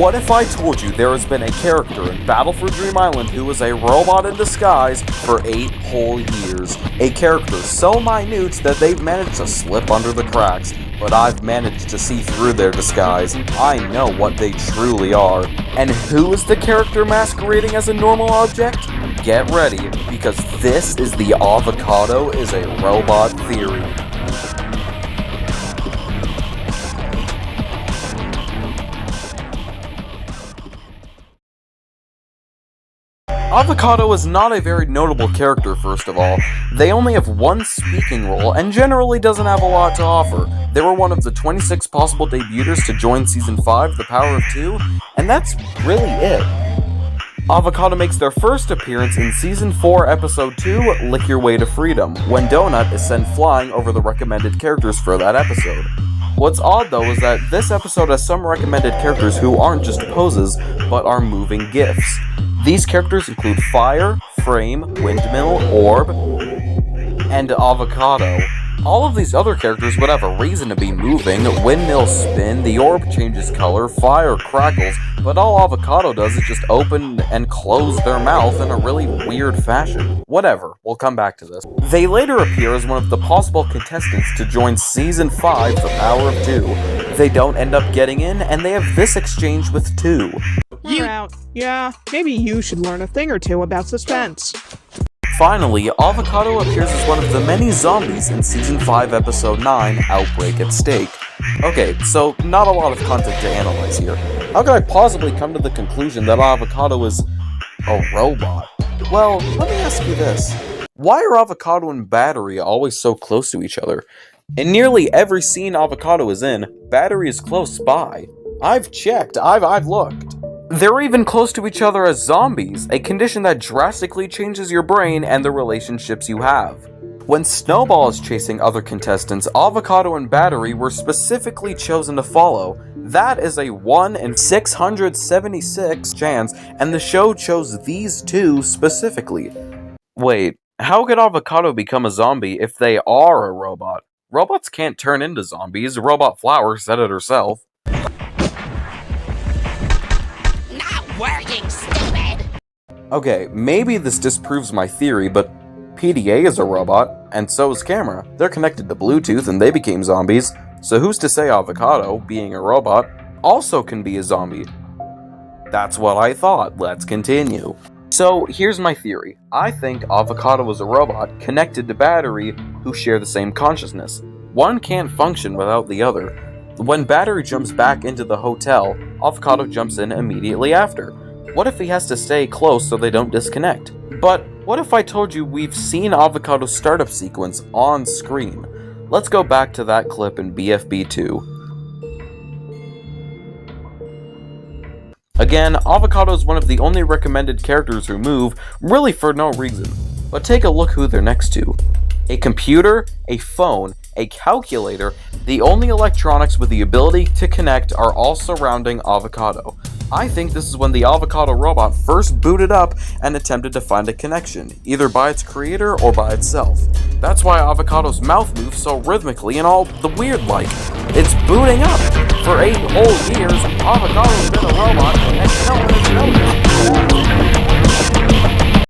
What if I told you there has been a character in Battle for Dream Island who is a robot in disguise for 8 whole years? A character so minute that they've managed to slip under the cracks, but I've managed to see through their disguise. I know what they truly are. And who is the character masquerading as a normal object? Get ready, because this is the Avocado is a Robot theory. Avocado is not a very notable character, first of all. They only have one speaking role, and generally doesn't have a lot to offer. They were one of the 26 possible debuters to join Season 5, The Power of Two, and that's really it. Avocado makes their first appearance in Season 4, Episode 2, Lick Your Way to Freedom, when Donut is sent flying over the recommended characters for that episode. What's odd, though, is that this episode has some recommended characters who aren't just poses, but are moving GIFs. These characters include Fire, Frame, Windmill, Orb, and Avocado. All of these other characters would have a reason to be moving. Windmill spin, the orb changes color, Fire crackles, but all Avocado does is just open and close their mouth in a really weird fashion. Whatever, we'll come back to this. They later appear as one of the possible contestants to join Season 5, The Power of Two. They don't end up getting in, and they have this exchange with Two. We're out. Yeah, maybe you should learn a thing or two about suspense. Finally, Avocado appears as one of the many zombies in Season 5, Episode 9, Outbreak at Stake. Okay, so not a lot of content to analyze here. How could I possibly come to the conclusion that Avocado is a robot? Well, let me ask you this. Why are Avocado and Battery always so close to each other? In nearly every scene Avocado is in, Battery is close by. I've checked, I've looked. They're even close to each other as zombies, a condition that drastically changes your brain and the relationships you have. When Snowball is chasing other contestants, Avocado and Battery were specifically chosen to follow. That is a 1 in 676 chance, and the show chose these two specifically. Wait, how could Avocado become a zombie if they are a robot? Robots can't turn into zombies. Robot Flower said it herself. Working, stupid! Okay, maybe this disproves my theory, but PDA is a robot, and so is Camera. They're connected to Bluetooth and they became zombies, so who's to say Avocado, being a robot, also can be a zombie? That's what I thought, let's continue. So, here's my theory. I think Avocado is a robot connected to Battery who share the same consciousness. One can't function without the other. When Battery jumps back into the hotel, Avocado jumps in immediately after. What if he has to stay close so they don't disconnect? But what if I told you we've seen Avocado's startup sequence on screen? Let's go back to that clip in BFB 2. Again, Avocado is one of the only recommended characters who move, really for no reason. But take a look who they're next to. A computer, a phone, a calculator, the only electronics with the ability to connect are all surrounding Avocado. I think this is when the Avocado robot first booted up and attempted to find a connection, either by its creator or by itself. That's why Avocado's mouth moves so rhythmically and all the weird-like. It's booting up! For 8 whole years, Avocado's been a robot, and no one has noticed.